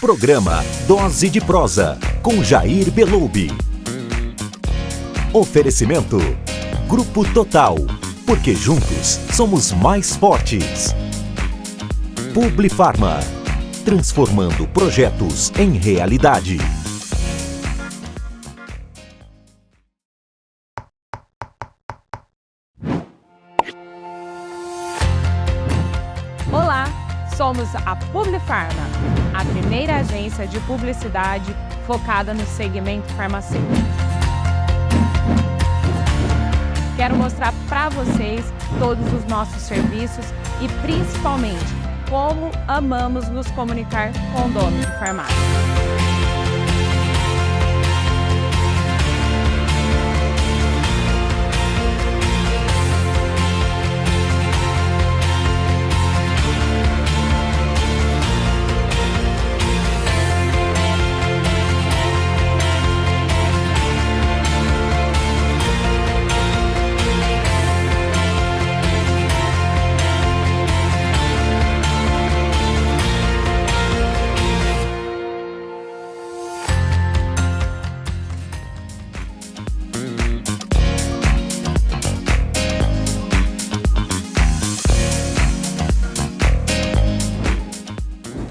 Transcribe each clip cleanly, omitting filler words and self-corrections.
Programa Dose de Prosa, com Jair Beloubi. Oferecimento Grupo Total, porque juntos somos mais fortes. Publifarma, transformando projetos em realidade. Olá, somos a Publifarma, a primeira agência de publicidade focada no segmento farmacêutico. Quero mostrar para vocês todos os nossos serviços e principalmente como amamos nos comunicar com donos de farmácia.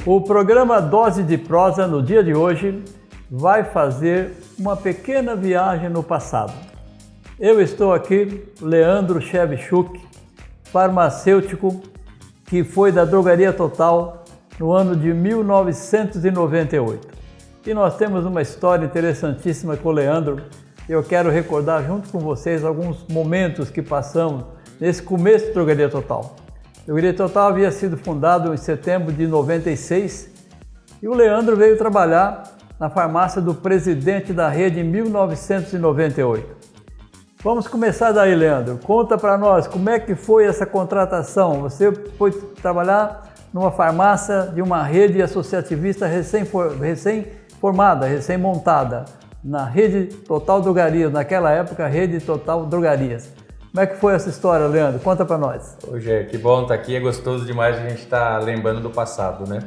O programa Dose de Prosa, no dia de hoje, vai fazer uma pequena viagem no passado. Eu estou aqui, Leandro Shevchuk, farmacêutico que foi da Drogaria Total no ano de 1998. E nós temos uma história interessantíssima com o Leandro. Eu quero recordar junto com vocês alguns momentos que passamos nesse começo da Drogaria Total. A Drogaria Total havia sido fundado em setembro de 96 e o Leandro veio trabalhar na farmácia do presidente da rede em 1998. Vamos começar daí, Leandro. Conta para nós como é que foi essa contratação. Você foi trabalhar numa farmácia de uma rede associativista recém-formada, recém-montada, na Rede Total Drogarias, naquela época, Rede Total Drogarias. Como é que foi essa história, Leandro? Conta pra nós. Ô, Gê, que bom estar aqui, é gostoso demais a gente estar lembrando do passado, né?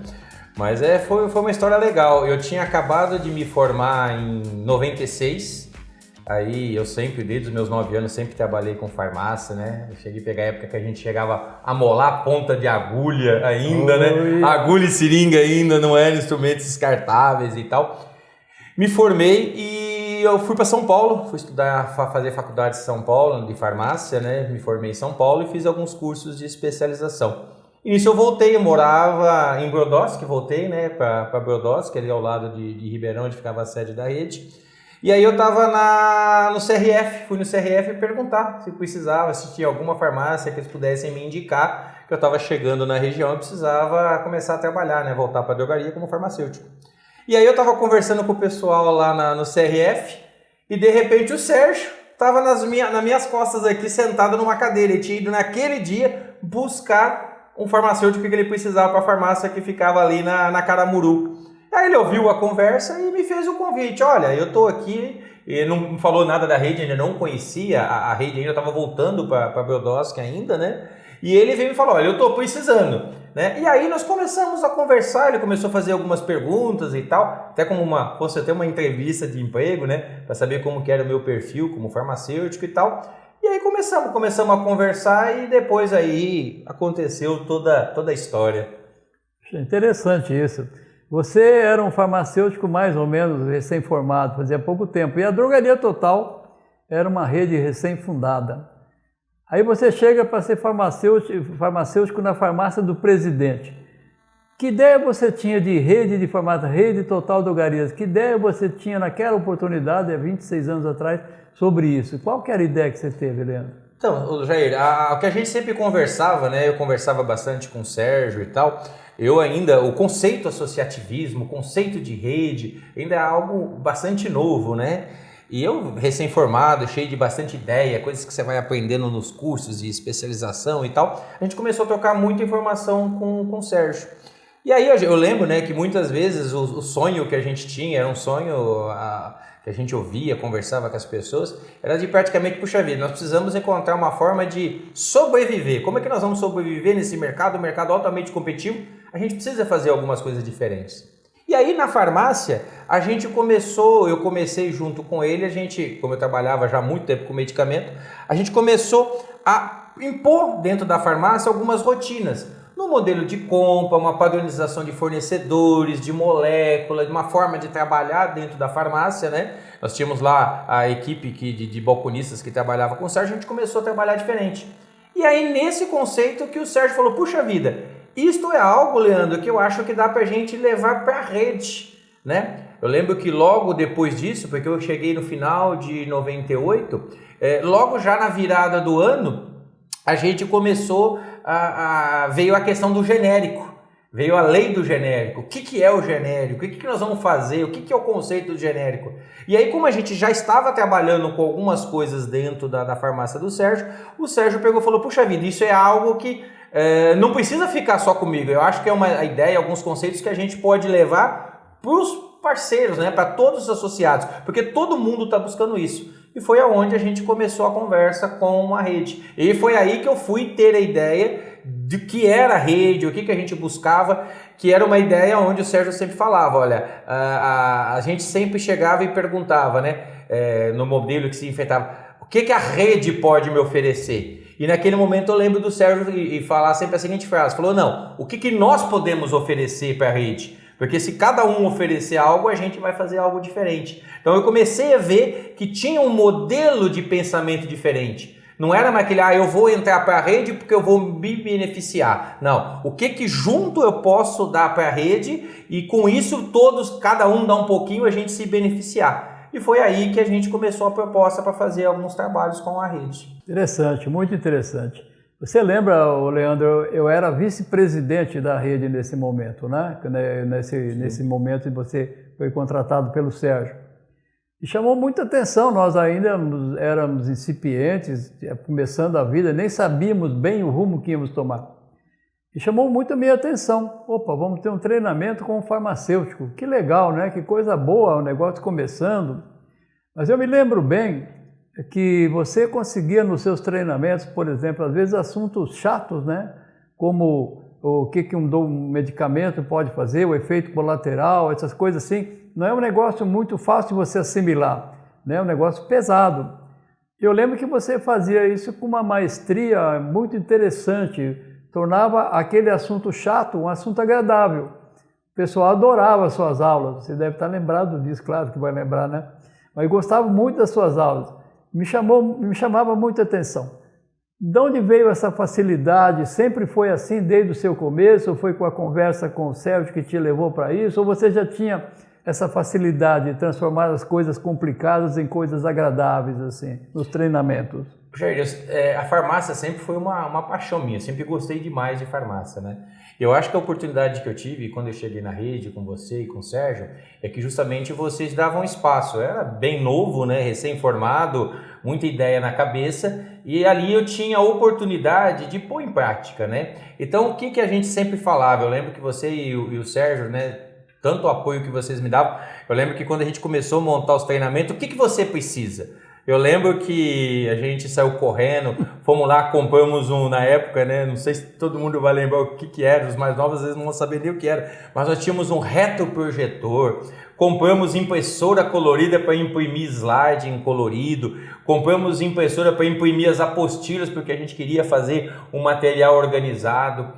Mas foi uma história legal. Eu tinha acabado de me formar em 96, aí eu sempre, desde os meus 9 anos, sempre trabalhei com farmácia, né? Eu cheguei a pegar a época que a gente chegava a molar ponta de agulha ainda, né? Agulha e seringa ainda, não eram instrumentos descartáveis e tal. Me formei e eu fui para São Paulo, fui fazer faculdade em São Paulo, de farmácia, né? Me formei em São Paulo e fiz alguns cursos de especialização. E nisso eu voltei, eu morava em Brodowski, voltei, né, para Brodowski, ali ao lado de Ribeirão, onde ficava a sede da rede. E aí eu estava no CRF, fui no CRF perguntar se precisava, se tinha alguma farmácia que eles pudessem me indicar, que eu estava chegando na região e precisava começar a trabalhar, né, voltar para a drogaria como farmacêutico. E aí eu estava conversando com o pessoal lá no CRF e de repente o Sérgio estava nas minhas costas aqui sentado numa cadeira. Ele tinha ido naquele dia buscar um farmacêutico que ele precisava para a farmácia que ficava ali na Caramuru. Aí ele ouviu a conversa e me fez o convite. Olha, eu estou aqui, ele não falou nada da rede, ainda não conhecia, a rede ainda estava voltando para Brodowski ainda, né? E ele veio e falou, olha, eu estou precisando, né? E aí nós começamos a conversar, ele começou a fazer algumas perguntas e tal, até como fosse até uma entrevista de emprego, né? Para saber como que era o meu perfil como farmacêutico e tal. E aí começamos a conversar e depois aí aconteceu toda a história. Interessante isso. Você era um farmacêutico mais ou menos recém-formado, fazia pouco tempo, e a Drogaria Total era uma rede recém-fundada. Aí você chega para ser farmacêutico na farmácia do presidente. Que ideia você tinha de rede de farmácia, Rede Total Drogarias? Que ideia você tinha naquela oportunidade, há 26 anos atrás, sobre isso? Qual que era a ideia que você teve, Leandro? Então, Jair, o que a gente sempre conversava, né? Eu conversava bastante com o Sérgio e tal. O conceito associativismo, o conceito de rede, ainda é algo bastante novo, né? E eu, recém-formado, cheio de bastante ideia, coisas que você vai aprendendo nos cursos de especialização e tal, a gente começou a trocar muita informação com o Sérgio. E aí eu lembro, né, que muitas vezes o sonho que a gente tinha era um sonho que a gente ouvia, conversava com as pessoas, era de praticamente, puxa vida, nós precisamos encontrar uma forma de sobreviver. Como é que nós vamos sobreviver nesse mercado, um mercado altamente competitivo? A gente precisa fazer algumas coisas diferentes. E aí na farmácia a gente eu comecei junto com ele, como eu trabalhava já há muito tempo com medicamento, a gente começou a impor dentro da farmácia algumas rotinas. No modelo de compra, uma padronização de fornecedores, de molécula, de uma forma de trabalhar dentro da farmácia, né? Nós tínhamos lá a equipe de balconistas que trabalhava com o Sérgio, a gente começou a trabalhar diferente. E aí nesse conceito que o Sérgio falou, puxa vida, isto é algo, Leandro, que eu acho que dá pra gente levar pra rede, né? Eu lembro que logo depois disso, porque eu cheguei no final de 98, logo já na virada do ano, a gente começou veio a questão do genérico, veio a lei do genérico. O que é o genérico? O que nós vamos fazer? O que é o conceito do genérico? E aí, como a gente já estava trabalhando com algumas coisas dentro da farmácia do Sérgio, o Sérgio pegou e falou, puxa vida, isso é algo que não precisa ficar só comigo. Eu acho que é uma ideia, alguns conceitos que a gente pode levar para os parceiros, né? Para todos os associados, porque todo mundo está buscando isso. E foi aonde a gente começou a conversa com a rede. E foi aí que eu fui ter a ideia de que era a rede, o que a gente buscava, que era uma ideia onde o Sérgio sempre falava, olha, a gente sempre chegava e perguntava, né, no modelo que se enfrentava, o que a rede pode me oferecer? E naquele momento eu lembro do Sérgio e falar sempre a seguinte frase, falou, não, o que nós podemos oferecer para a rede? Porque se cada um oferecer algo, a gente vai fazer algo diferente. Então eu comecei a ver que tinha um modelo de pensamento diferente. Não era mais aquele, eu vou entrar para a rede porque eu vou me beneficiar. Não, o que junto eu posso dar para a rede e com isso cada um dá um pouquinho, a gente se beneficiar. E foi aí que a gente começou a proposta para fazer alguns trabalhos com a rede. Interessante, muito interessante. Você lembra, Leandro, eu era vice-presidente da rede nesse momento, né? Nesse momento em que você foi contratado pelo Sérgio. E chamou muita atenção, nós ainda éramos incipientes, começando a vida, nem sabíamos bem o rumo que íamos tomar. E chamou muito a minha atenção. Opa, vamos ter um treinamento com um farmacêutico. Que legal, né? Que coisa boa, o negócio começando. Mas eu me lembro bem que você conseguia nos seus treinamentos, por exemplo, às vezes assuntos chatos, né? Como o que um medicamento pode fazer, o efeito colateral, essas coisas assim. Não é um negócio muito fácil de você assimilar, né? É um negócio pesado. Eu lembro que você fazia isso com uma maestria muito interessante, tornava aquele assunto chato um assunto agradável. O pessoal adorava as suas aulas, você deve estar lembrado disso, claro que vai lembrar, né? Mas gostava muito das suas aulas. Me chamava muita atenção. De onde veio essa facilidade? Sempre foi assim desde o seu começo? Ou foi com a conversa com o Sérgio que te levou para isso? Ou você já tinha essa facilidade de transformar as coisas complicadas em coisas agradáveis, assim, nos treinamentos? Jair, a farmácia sempre foi uma paixão minha, sempre gostei demais de farmácia, né? Eu acho que a oportunidade que eu tive quando eu cheguei na rede com você e com o Sérgio é que justamente vocês davam espaço. Eu era bem novo, né? Recém-formado, muita ideia na cabeça e ali eu tinha a oportunidade de pôr em prática, né? Então o que a gente sempre falava, eu lembro que você e o Sérgio, né? Tanto o apoio que vocês me davam, eu lembro que quando a gente começou a montar os treinamentos, o que você precisa? Eu lembro que a gente saiu correndo, fomos lá, compramos na época, né? Não sei se todo mundo vai lembrar o que era, os mais novos às vezes não vão saber nem o que era, mas nós tínhamos um retroprojetor, compramos impressora colorida para imprimir slide em colorido, compramos impressora para imprimir as apostilas porque a gente queria fazer um material organizado.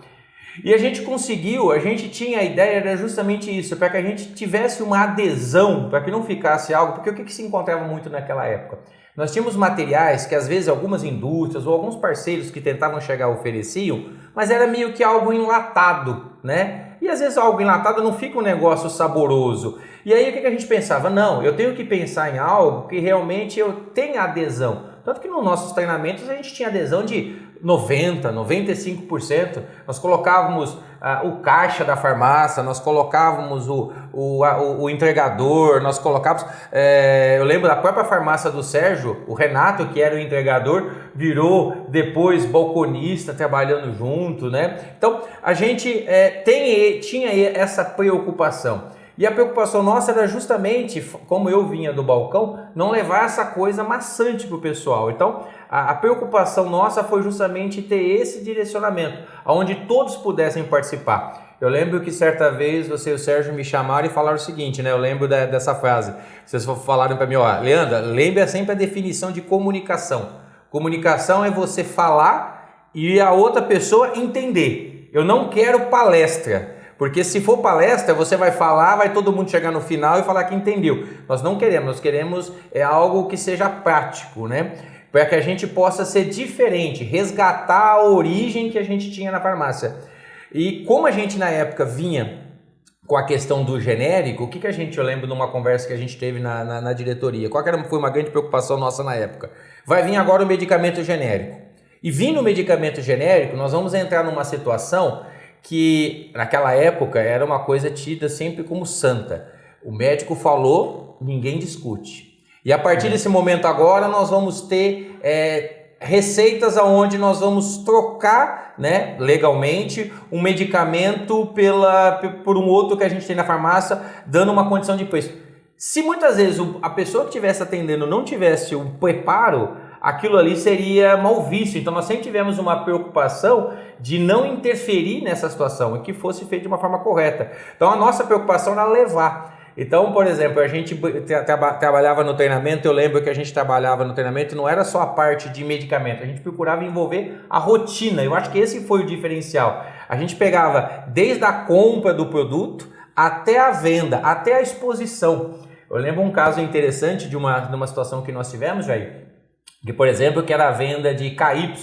E a gente conseguiu, a gente tinha a ideia, era justamente isso, para que a gente tivesse uma adesão, para que não ficasse algo, porque o que se encontrava muito naquela época? Nós tínhamos materiais que às vezes algumas indústrias ou alguns parceiros que tentavam chegar ofereciam, mas era meio que algo enlatado, né? E às vezes algo enlatado não fica um negócio saboroso. E aí o que a gente pensava? Não, eu tenho que pensar em algo que realmente eu tenha adesão. Tanto que nos nossos treinamentos a gente tinha adesão de 90%, 95%. Nós colocávamos o caixa da farmácia, nós colocávamos o entregador, nós colocávamos... eu lembro da própria farmácia do Sérgio, o Renato, que era o entregador, virou depois balconista, trabalhando junto, né? Então, a gente tinha essa preocupação. E a preocupação nossa era justamente, como eu vinha do balcão, não levar essa coisa maçante para o pessoal. Então, a preocupação nossa foi justamente ter esse direcionamento, onde todos pudessem participar. Eu lembro que certa vez você e o Sérgio me chamaram e falaram o seguinte, né? Eu lembro dessa frase. Vocês falaram para mim, ó, Leandra, lembra sempre a definição de comunicação. Comunicação é você falar e a outra pessoa entender. Eu não quero palestra, porque se for palestra, você vai falar, vai todo mundo chegar no final e falar que entendeu. Nós não queremos, nós queremos algo que seja prático, né? Para que a gente possa ser diferente, resgatar a origem que a gente tinha na farmácia. E como a gente na época vinha com a questão do genérico, o que eu lembro numa conversa que a gente teve na diretoria, foi uma grande preocupação nossa na época? Vai vir agora o medicamento genérico. E vindo o medicamento genérico, nós vamos entrar numa situação que naquela época era uma coisa tida sempre como santa. O médico falou, ninguém discute. E a partir desse momento agora nós vamos ter receitas onde nós vamos trocar, né, legalmente um medicamento por um outro que a gente tem na farmácia, dando uma condição de preço. Se muitas vezes a pessoa que estivesse atendendo não tivesse o preparo, aquilo ali seria mal visto. Então nós sempre tivemos uma preocupação de não interferir nessa situação e que fosse feito de uma forma correta. Então a nossa preocupação era levar. Então, por exemplo, a gente trabalhava no treinamento, eu lembro que a gente trabalhava no treinamento, não era só a parte de medicamento, a gente procurava envolver a rotina. Eu acho que esse foi o diferencial. A gente pegava desde a compra do produto até a venda, até a exposição. Eu lembro um caso interessante de uma situação que nós tivemos, Jair, que, por exemplo, que era a venda de KY,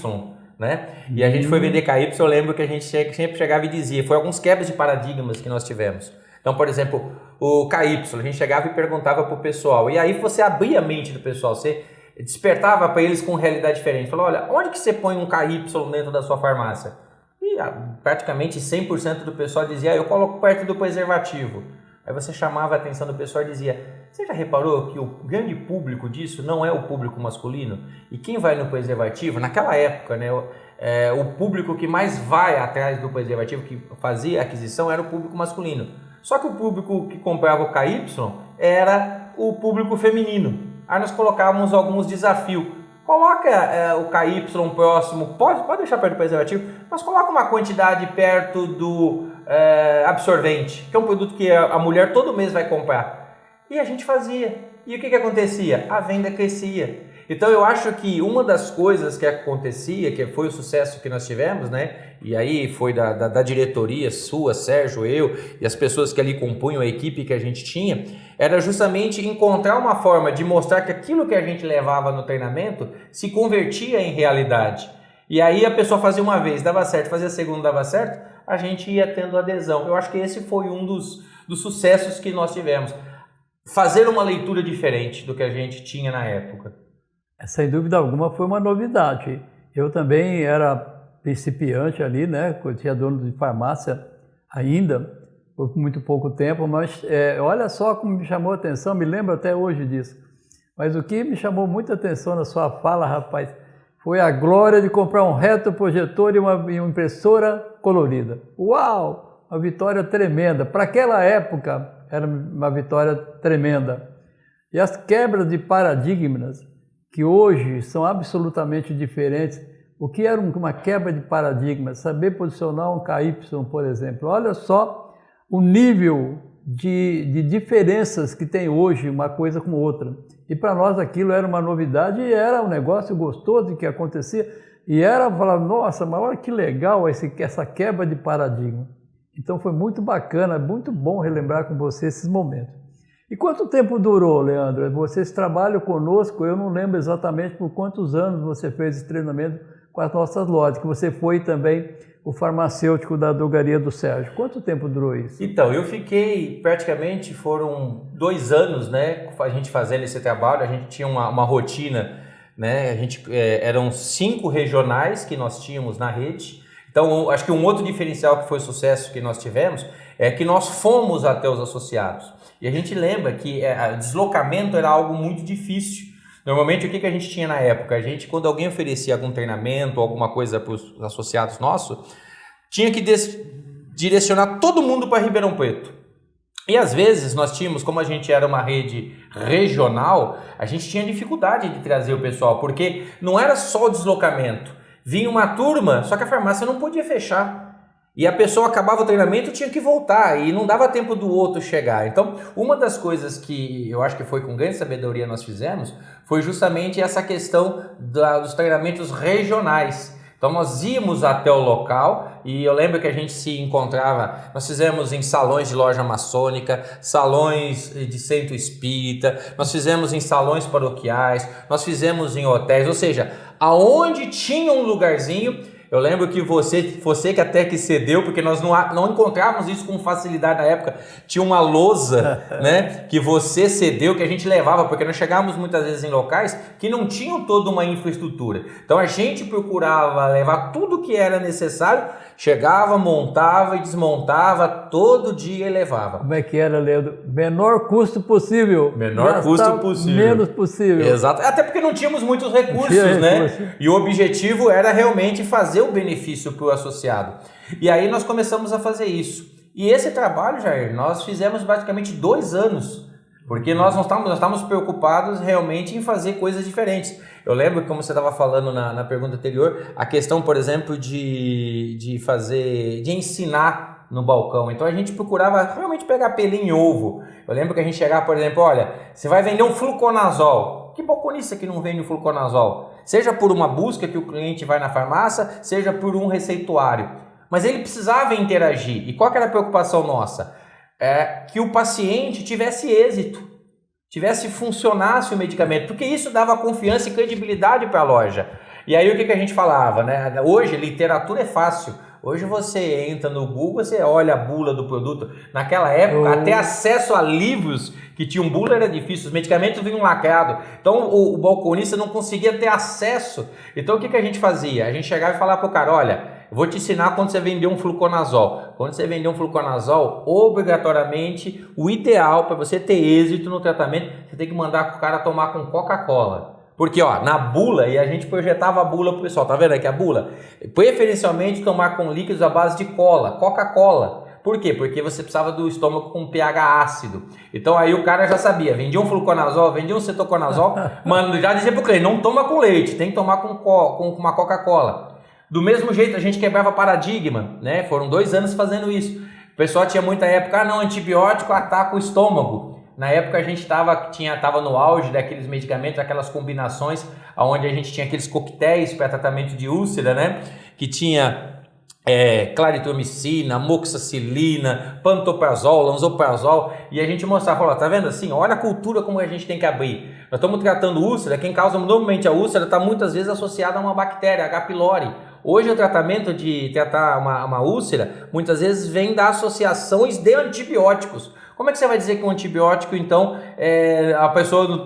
né? E a gente foi vender KY, eu lembro que a gente sempre chegava e dizia, foi alguns quebras de paradigmas que nós tivemos. Então, por exemplo, o KY, a gente chegava e perguntava para o pessoal, e aí você abria a mente do pessoal, você despertava para eles com realidade diferente. Falou, olha, onde que você põe um KY dentro da sua farmácia? E praticamente 100% do pessoal dizia, eu coloco perto do preservativo. Aí você chamava a atenção do pessoal e dizia, você já reparou que o grande público disso não é o público masculino? E quem vai no preservativo, naquela época, né, o público que mais vai atrás do preservativo, que fazia a aquisição, era o público masculino. Só que o público que comprava o KY era o público feminino. Aí nós colocávamos alguns desafios. Coloca o KY próximo, pode deixar perto do preservativo, mas coloca uma quantidade perto do absorvente, que é um produto que a mulher todo mês vai comprar. E a gente fazia. E o que acontecia? A venda crescia. Então eu acho que uma das coisas que acontecia, que foi o sucesso que nós tivemos, né? E aí foi da diretoria sua, Sérgio, eu e as pessoas que ali compunham a equipe que a gente tinha, era justamente encontrar uma forma de mostrar que aquilo que a gente levava no treinamento se convertia em realidade. E aí a pessoa fazia uma vez, dava certo, fazia a segunda, dava certo, a gente ia tendo adesão. Eu acho que esse foi um dos sucessos que nós tivemos. Fazer uma leitura diferente do que a gente tinha na época. Sem dúvida alguma foi uma novidade. Eu também era principiante ali, né? Eu tinha dono de farmácia ainda, por muito pouco tempo, mas olha só como me chamou a atenção, me lembro até hoje disso. Mas o que me chamou muita atenção na sua fala, rapaz, foi a glória de comprar um retroprojetor e uma impressora colorida. Uau! Uma vitória tremenda. Para aquela época, era uma vitória tremenda. E as quebras de paradigmas, que hoje são absolutamente diferentes. O que era uma quebra de paradigma? Saber posicionar um KY, por exemplo. Olha só o nível de diferenças que tem hoje uma coisa com outra. E para nós aquilo era uma novidade e era um negócio gostoso que acontecia. E era falar, nossa, mas olha que legal essa quebra de paradigma. Então foi muito bacana, muito bom relembrar com você esses momentos. E quanto tempo durou, Leandro? Vocês trabalham conosco, eu não lembro exatamente por quantos anos você fez esse treinamento com as nossas lojas, que você foi também o farmacêutico da drogaria do Sérgio. Quanto tempo durou isso? Então, eu fiquei, praticamente foram 2 anos, né, a gente fazendo esse trabalho, a gente tinha uma rotina, né, eram 5 regionais que nós tínhamos na rede. Então, acho que um outro diferencial que foi o sucesso que nós tivemos é que nós fomos até os associados. E a gente lembra que o deslocamento era algo muito difícil. Normalmente, o que a gente tinha na época? A gente, quando alguém oferecia algum treinamento, alguma coisa para os associados nossos, tinha que direcionar todo mundo para Ribeirão Preto. E às vezes nós tínhamos, como a gente era uma rede regional, a gente tinha dificuldade de trazer o pessoal, porque não era só o deslocamento. Vinha uma turma, só que a farmácia não podia fechar. E a pessoa acabava o treinamento e tinha que voltar, e não dava tempo do outro chegar. Então, uma das coisas que eu acho que foi com grande sabedoria nós fizemos, foi justamente essa questão dos treinamentos regionais. Então nós íamos até o local e eu lembro que a gente se encontrava, nós fizemos em salões de loja maçônica, salões de centro espírita, nós fizemos em salões paroquiais, nós fizemos em hotéis, ou seja, aonde tinha um lugarzinho. Eu lembro que você que até que cedeu, porque nós não encontrávamos isso com facilidade na época. Tinha uma lousa, né, que você cedeu, que a gente levava, porque nós chegávamos muitas vezes em locais que não tinham toda uma infraestrutura. Então a gente procurava levar tudo que era necessário, chegava, montava e desmontava, todo dia e levava. Como é que era, Leandro? Menor custo possível. Menor custo possível. Menos possível. Exato. Até porque não tínhamos muitos recursos, né? E o objetivo era realmente fazer o benefício para o associado. E aí nós começamos a fazer isso. E esse trabalho, Jair, nós fizemos basicamente 2 anos, porque nós estávamos preocupados realmente em fazer coisas diferentes. Eu lembro, como você estava falando na pergunta anterior, a questão, por exemplo, de ensinar no balcão. Então a gente procurava realmente pegar pelinho em ovo. Eu lembro que a gente chegava, por exemplo, olha, você vai vender um fluconazol. Que balconista que não vende um fluconazol? Seja por uma busca que o cliente vai na farmácia, seja por um receituário. Mas ele precisava interagir. E qual que era a preocupação nossa? Que o paciente tivesse êxito, funcionasse o medicamento, porque isso dava confiança e credibilidade para a loja. E aí o que a gente falava, né? Hoje, literatura é fácil. Hoje você entra no Google, você olha a bula do produto. Naquela época, até acesso a livros que tinham bula era difícil, os medicamentos vinham lacrados. Então o balconista não conseguia ter acesso. Então o que a gente fazia? A gente chegava e falava para o cara, olha, eu vou te ensinar quando você vender um fluconazol. Quando você vender um fluconazol, obrigatoriamente, o ideal para você ter êxito no tratamento, você tem que mandar o cara tomar com Coca-Cola. Porque, ó, na bula, e a gente projetava a bula pro pessoal, tá vendo aqui a bula? Preferencialmente tomar com líquidos à base de cola, Coca-Cola. Por quê? Porque você precisava do estômago com pH ácido. Então aí o cara já sabia, vendia um fluconazol, vendia um cetoconazol, mano, já dizia pro cliente, não toma com leite, tem que tomar com uma Coca-Cola. Do mesmo jeito, a gente quebrava paradigma, né? Foram 2 anos fazendo isso. O pessoal tinha muita época, não, antibiótico ataca o estômago. Na época a gente estava no auge daqueles medicamentos, aquelas combinações, onde a gente tinha aqueles coquetéis para tratamento de úlcera, né? Que tinha claritromicina, amoxicilina, pantoprazol, lanzoprazol, e a gente mostrava, falou, tá vendo assim? Olha a cultura como a gente tem que abrir. Nós estamos tratando úlcera, quem causa normalmente a úlcera está muitas vezes associada a uma bactéria, H. pylori. Hoje o tratamento de tratar uma úlcera, muitas vezes vem da associações de antibióticos. Como é que você vai dizer que um antibiótico, então, a pessoa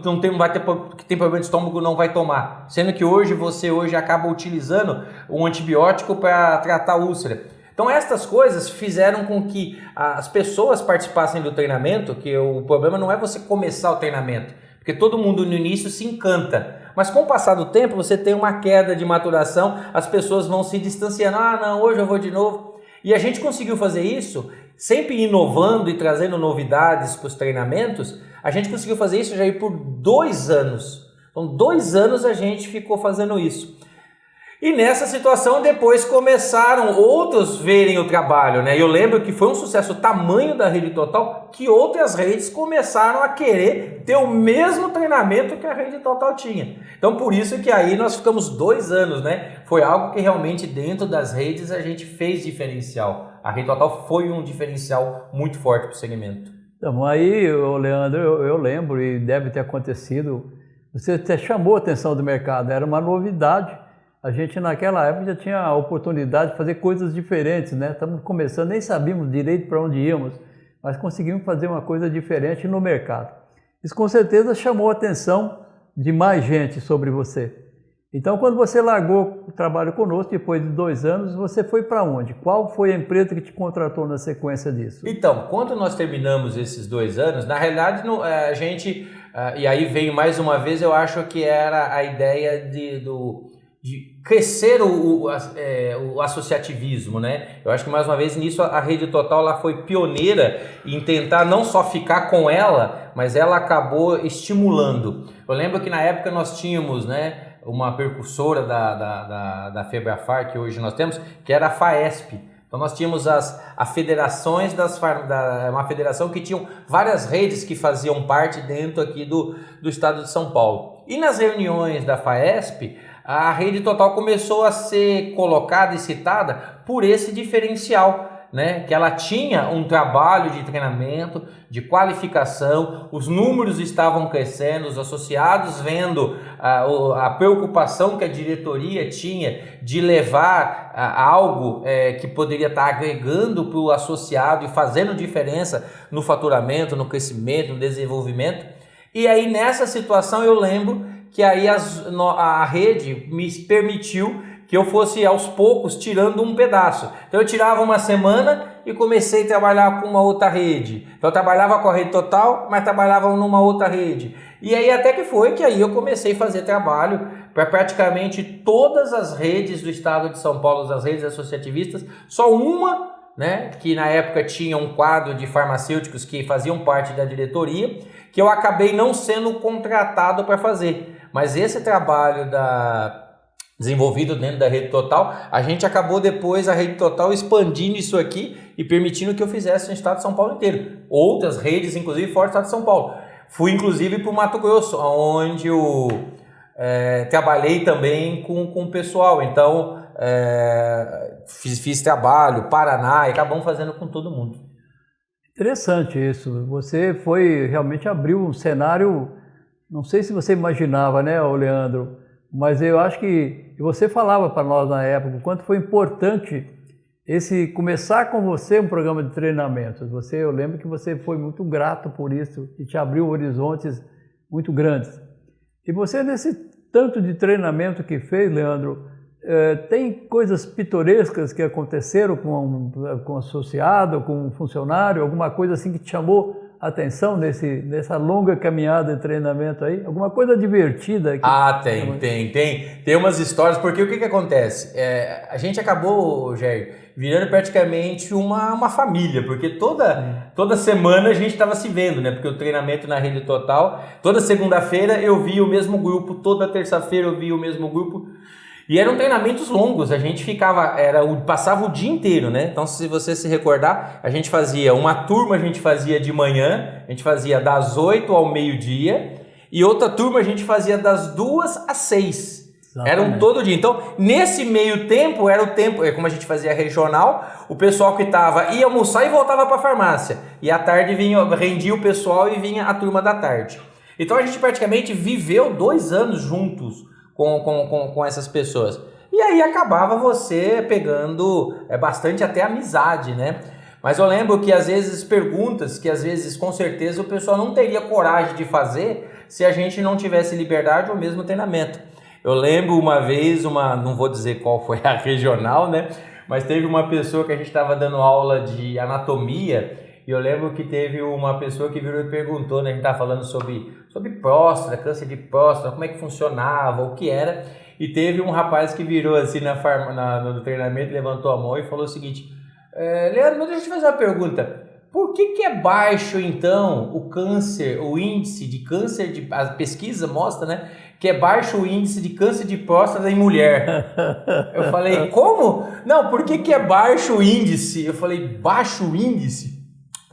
que tem problema de estômago não vai tomar? Sendo que você acaba utilizando um antibiótico para tratar a úlcera. Então, estas coisas fizeram com que as pessoas participassem do treinamento, que o problema não é você começar o treinamento, porque todo mundo no início se encanta. Mas com o passar do tempo, você tem uma queda de maturação, as pessoas vão se distanciando. Ah, não, hoje eu vou de novo. E a gente conseguiu fazer isso, sempre inovando e trazendo novidades para os treinamentos. A gente conseguiu fazer isso já por 2 anos. Então, 2 anos a gente ficou fazendo isso. E nessa situação depois começaram outros verem o trabalho, né? Eu lembro que foi um sucesso tamanho da Rede Total que outras redes começaram a querer ter o mesmo treinamento que a Rede Total tinha. Então por isso que aí nós ficamos 2 anos, né? Foi algo que realmente dentro das redes a gente fez diferencial. A Rede Total foi um diferencial muito forte para o segmento. Então aí, Leandro, eu lembro e deve ter acontecido, você até chamou a atenção do mercado, era uma novidade. A gente naquela época já tinha a oportunidade de fazer coisas diferentes, né? Estamos começando, nem sabíamos direito para onde íamos, mas conseguimos fazer uma coisa diferente no mercado. Isso com certeza chamou a atenção de mais gente sobre você. Então, quando você largou o trabalho conosco, depois de 2 anos, você foi para onde? Qual foi a empresa que te contratou na sequência disso? Então, quando nós terminamos esses 2 anos, na realidade a gente, e aí veio mais uma vez, eu acho que era a ideia de crescer o associativismo, né? Eu acho que mais uma vez nisso a Rede Total ela foi pioneira em tentar não só ficar com ela, mas ela acabou estimulando. Eu lembro que na época nós tínhamos, né, uma precursora da Febrafar que hoje nós temos, que era a FAESP. Então nós tínhamos a federações uma federação que tinham várias redes que faziam parte dentro aqui do estado de São Paulo. E nas reuniões da FAESP, a Rede Total começou a ser colocada e citada por esse diferencial, né? Que ela tinha um trabalho de treinamento, de qualificação, os números estavam crescendo, os associados vendo a preocupação que a diretoria tinha de levar algo que poderia estar agregando para o associado e fazendo diferença no faturamento, no crescimento, no desenvolvimento. E aí nessa situação eu lembro que aí a rede me permitiu que eu fosse aos poucos tirando um pedaço. Então eu tirava uma semana e comecei a trabalhar com uma outra rede. Então eu trabalhava com a Rede Total, mas trabalhava numa outra rede. E aí até que foi que aí eu comecei a fazer trabalho para praticamente todas as redes do estado de São Paulo, as redes associativistas, só uma, né, que na época tinha um quadro de farmacêuticos que faziam parte da diretoria, que eu acabei não sendo contratado para fazer. Mas esse trabalho desenvolvido dentro da Rede Total, a gente acabou depois, a Rede Total, expandindo isso aqui e permitindo que eu fizesse no estado de São Paulo inteiro. Outras redes, inclusive, fora do estado de São Paulo. Fui, inclusive, para o Mato Grosso, onde eu trabalhei também com o pessoal. Então, fiz trabalho, Paraná, e acabamos fazendo com todo mundo. Interessante isso. Você realmente abriu um cenário, não sei se você imaginava, né, Leandro? Mas eu acho que você falava para nós na época o quanto foi importante começar com você um programa de treinamento. Eu lembro que você foi muito grato por isso e te abriu horizontes muito grandes. E você, nesse tanto de treinamento que fez, Leandro, tem coisas pitorescas que aconteceram com associado, com um funcionário, alguma coisa assim que te chamou a atenção nessa longa caminhada de treinamento aí? Alguma coisa divertida? Tem umas histórias, porque o que acontece? A gente acabou, Jair, virando praticamente uma família, porque toda semana a gente estava se vendo, né? Porque o treinamento na Rede Total, toda segunda-feira eu via o mesmo grupo, toda terça-feira eu via o mesmo grupo. E eram treinamentos longos, a gente passava o dia inteiro, né? Então, se você se recordar, a gente fazia uma turma, a gente fazia de manhã, a gente fazia das 8 ao meio-dia, e outra turma a gente fazia das 2 às 6. Era todo dia. Então, nesse meio tempo, era o tempo, como a gente fazia regional, o pessoal que ia almoçar e voltava para a farmácia. E à tarde rendia o pessoal e vinha a turma da tarde. Então, a gente praticamente viveu 2 anos juntos com essas pessoas. E aí acabava você pegando bastante até amizade, né? Mas eu lembro que às vezes perguntas que às vezes com certeza o pessoal não teria coragem de fazer se a gente não tivesse liberdade ou mesmo treinamento. Eu lembro uma vez, não vou dizer qual foi a regional, né? Mas teve uma pessoa que a gente estava dando aula de anatomia. E eu lembro que teve uma pessoa que virou e perguntou, né? A gente estava falando sobre próstata, câncer de próstata, como é que funcionava, o que era. E teve um rapaz que virou assim no treinamento, levantou a mão e falou o seguinte: Leandro, mas deixa eu te fazer uma pergunta. Por que é baixo, então, o índice de câncer a pesquisa mostra, né? Que é baixo o índice de câncer de próstata em mulher. Eu falei, como? Não, por que é baixo o índice? Eu falei, baixo o índice?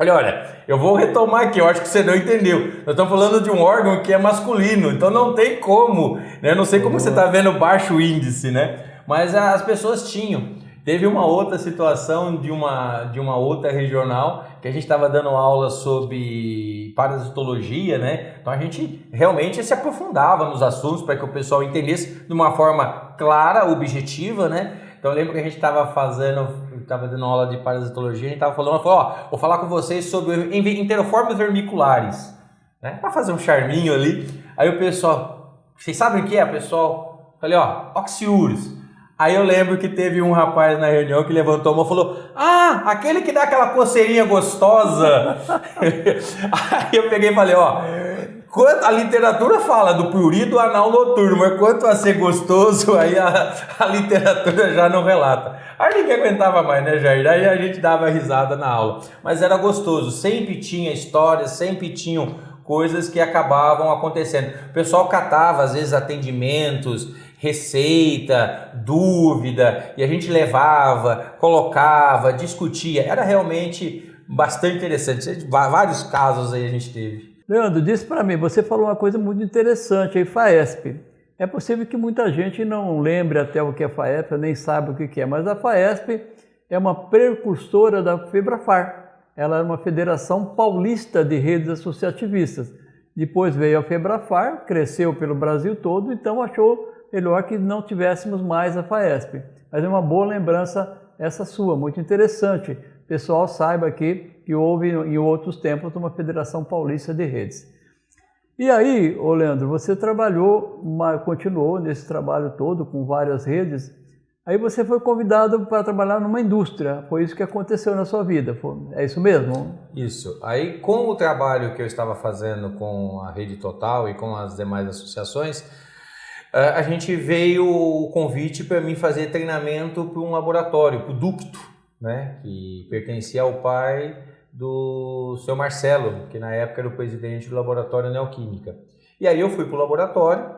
Olha, eu vou retomar aqui, eu acho que você não entendeu. Nós estamos falando de um órgão que é masculino, então não tem como, né? Não sei como você está vendo baixo índice, né? Mas as pessoas tinham. Teve uma outra situação de uma outra regional, que a gente estava dando aula sobre parasitologia, né? Então a gente realmente se aprofundava nos assuntos para que o pessoal entendesse de uma forma clara, objetiva, né? Então eu lembro que a gente estava dando aula de parasitologia, a gente estava falando, vou falar com vocês sobre enteroformes vermiculares, né? Para fazer um charminho ali. Aí o pessoal, vocês sabem o que é, pessoal? Falei, oxiúrios. Aí eu lembro que teve um rapaz na reunião que levantou a mão e falou, aquele que dá aquela coceirinha gostosa. Aí eu peguei e falei, a literatura fala do prurido anal noturno, mas quanto a ser gostoso, aí a literatura já não relata. Aí ninguém aguentava mais, né, Jair? Aí a gente dava risada na aula. Mas era gostoso, sempre tinha histórias, sempre tinham coisas que acabavam acontecendo. O pessoal catava, às vezes, atendimentos receita, dúvida, e a gente levava, colocava, discutia. Era realmente bastante interessante. Vários casos aí a gente teve. Leandro, disse para mim, você falou uma coisa muito interessante aí, FAESP. É possível que muita gente não lembre até o que é FAESP, nem sabe o que é, mas a FAESP é uma precursora da FEBRAFAR. Ela é uma Federação Paulista de Redes Associativistas. Depois veio a FEBRAFAR, cresceu pelo Brasil todo, então achou melhor que não tivéssemos mais a FAESP. Mas é uma boa lembrança essa sua, muito interessante. O pessoal saiba aqui que houve em outros tempos uma Federação Paulista de Redes. E aí, ô Leandro, você continuou nesse trabalho todo com várias redes. Aí você foi convidado para trabalhar numa indústria, foi isso que aconteceu na sua vida, é isso mesmo? Isso. Aí com o trabalho que eu estava fazendo com a Rede Total e com as demais associações, a gente veio o convite para mim fazer treinamento para um laboratório, para o Ducto, né, que pertencia ao pai do seu Marcelo, que na época era o presidente do laboratório Neoquímica. E aí eu fui para o laboratório,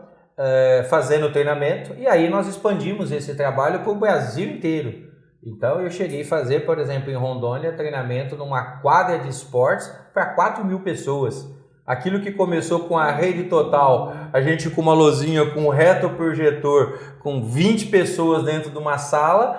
fazendo o treinamento, e aí nós expandimos esse trabalho para o Brasil inteiro. Então eu cheguei a fazer, por exemplo, em Rondônia, treinamento numa quadra de esportes para 4.000 pessoas. Aquilo que começou com a Rede Total, a gente com uma lozinha, com um retroprojetor, com 20 pessoas dentro de uma sala,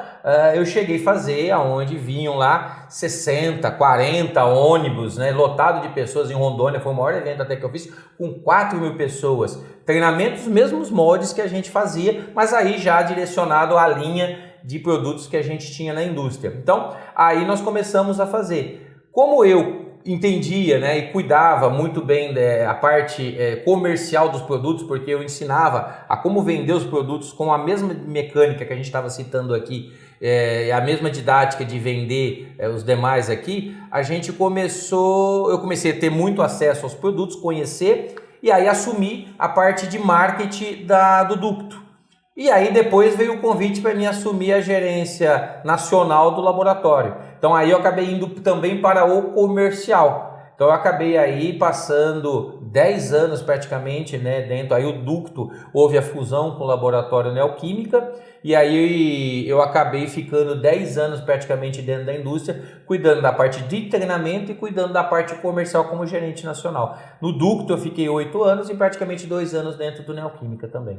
eu cheguei a fazer aonde vinham lá 60, 40 ônibus, né, lotado de pessoas em Rondônia, foi o maior evento até que eu fiz, com 4.000 pessoas. Treinamentos, mesmos moldes que a gente fazia, mas aí já direcionado à linha de produtos que a gente tinha na indústria. Então, aí nós começamos a fazer. Como eu entendia, né, e cuidava muito bem a parte comercial dos produtos, porque eu ensinava a como vender os produtos com a mesma mecânica que a gente estava citando aqui, a mesma didática de vender os demais aqui, eu comecei a ter muito acesso aos produtos, conhecer, e aí assumi a parte de marketing do Ducto. E aí depois veio o convite para mim assumir a gerência nacional do laboratório. Então aí eu acabei indo também para o comercial. Então eu acabei aí passando 10 anos praticamente, né, dentro. Aí o Ducto houve a fusão com o laboratório Neoquímica, e aí eu acabei ficando 10 anos praticamente dentro da indústria, cuidando da parte de treinamento e cuidando da parte comercial como gerente nacional. No Ducto eu fiquei 8 anos e praticamente 2 anos dentro do Neoquímica também.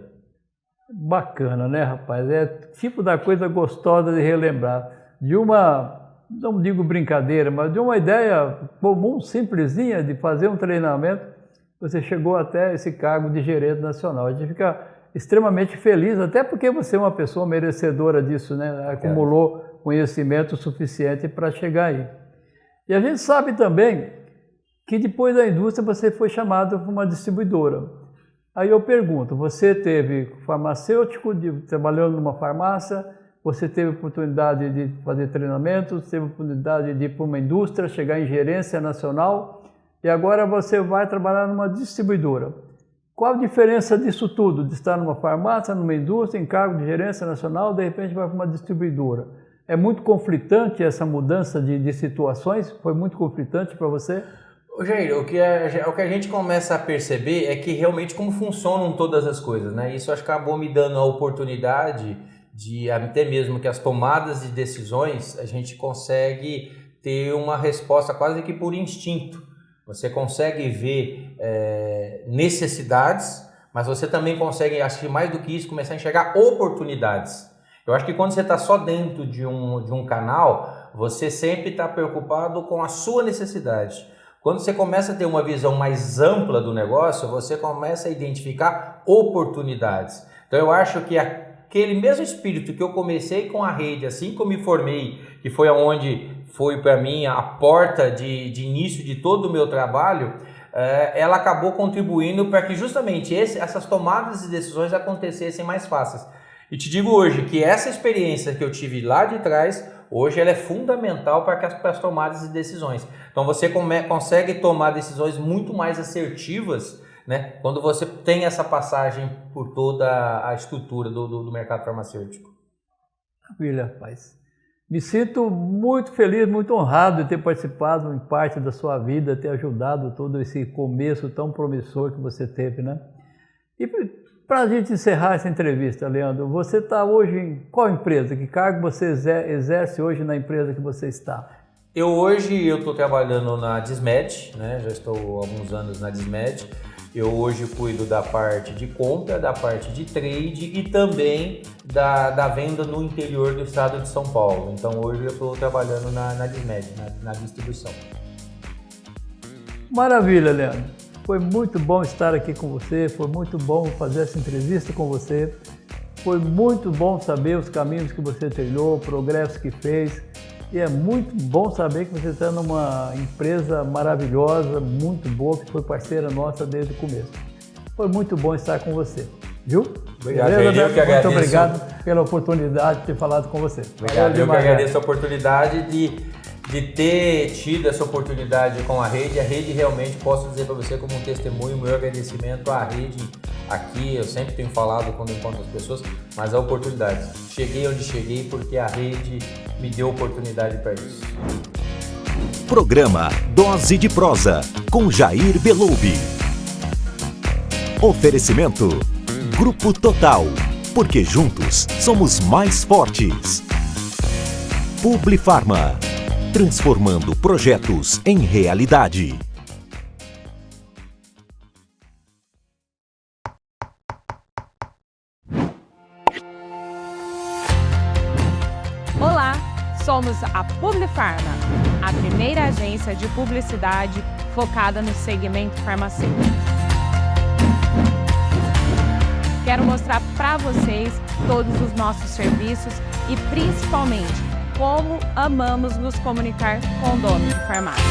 Bacana, né, rapaz? É tipo da coisa gostosa de relembrar. De uma, não digo brincadeira, mas de uma ideia comum, simplesinha, de fazer um treinamento, você chegou até esse cargo de gerente nacional. A gente fica extremamente feliz, até porque você é uma pessoa merecedora disso, né? Acumulou conhecimento suficiente para chegar aí. E a gente sabe também que depois da indústria você foi chamado para uma distribuidora. Aí eu pergunto, você teve farmacêutico, trabalhando numa farmácia, você teve oportunidade de fazer treinamentos, teve oportunidade de ir para uma indústria, chegar em gerência nacional, e agora você vai trabalhar numa distribuidora. Qual a diferença disso tudo, de estar numa farmácia, numa indústria, em cargo de gerência nacional, de repente vai para uma distribuidora? É muito conflitante essa mudança de situações? Foi muito conflitante para você? Jair, o que a gente começa a perceber é que realmente como funcionam todas as coisas, né? Isso acabou me dando a oportunidade de até mesmo que as tomadas de decisões a gente consegue ter uma resposta quase que por instinto. Você consegue ver necessidades, mas você também consegue, acho que mais do que isso, começar a enxergar oportunidades. Eu acho que quando você está só dentro de um canal, você sempre está preocupado com a sua necessidade. Quando você começa a ter uma visão mais ampla do negócio, você começa a identificar oportunidades. Então eu acho que aquele mesmo espírito que eu comecei com a rede, assim que eu me formei, que foi onde foi para mim a porta de início de todo o meu trabalho, ela acabou contribuindo para que justamente essas tomadas de decisões acontecessem mais fáceis. E te digo hoje que essa experiência que eu tive lá de trás, hoje ela é fundamental para as tomadas de decisões. Então você consegue tomar decisões muito mais assertivas, né, quando você tem essa passagem por toda a estrutura do mercado farmacêutico. Maravilha, rapaz. Me sinto muito feliz, muito honrado de ter participado em parte da sua vida, ter ajudado todo esse começo tão promissor que você teve, né? E Para a gente encerrar essa entrevista, Leandro, você está hoje em qual empresa? Que cargo você exerce hoje na empresa que você está? Hoje eu estou trabalhando na Dismed, né? Já estou há alguns anos na Dismed. Eu hoje cuido da parte de compra, da parte de trade e também da venda no interior do estado de São Paulo. Então hoje eu estou trabalhando na Dismed, na distribuição. Maravilha, Leandro. Foi muito bom estar aqui com você, foi muito bom fazer essa entrevista com você. Foi muito bom saber os caminhos que você trilhou, o progresso que fez. E é muito bom saber que você está numa empresa maravilhosa, muito boa, que foi parceira nossa desde o começo. Foi muito bom estar com você, viu? Obrigado, eu que agradeço. Muito obrigado pela oportunidade de ter falado com você. Obrigado, eu que agradeço a oportunidade de ter tido essa oportunidade com a rede. A rede realmente, posso dizer para você como um testemunho, meu agradecimento à rede aqui. Eu sempre tenho falado quando encontro as pessoas, mas a oportunidade. Cheguei onde cheguei porque a rede me deu oportunidade para isso. Programa Dose de Prosa, com Jair Beloubi. Oferecimento Grupo Total, porque juntos somos mais fortes. Publifarma, transformando projetos em realidade. Olá, somos a Publifarma, a primeira agência de publicidade focada no segmento farmacêutico. Quero mostrar para vocês todos os nossos serviços e principalmente como amamos nos comunicar com donos de farmácia.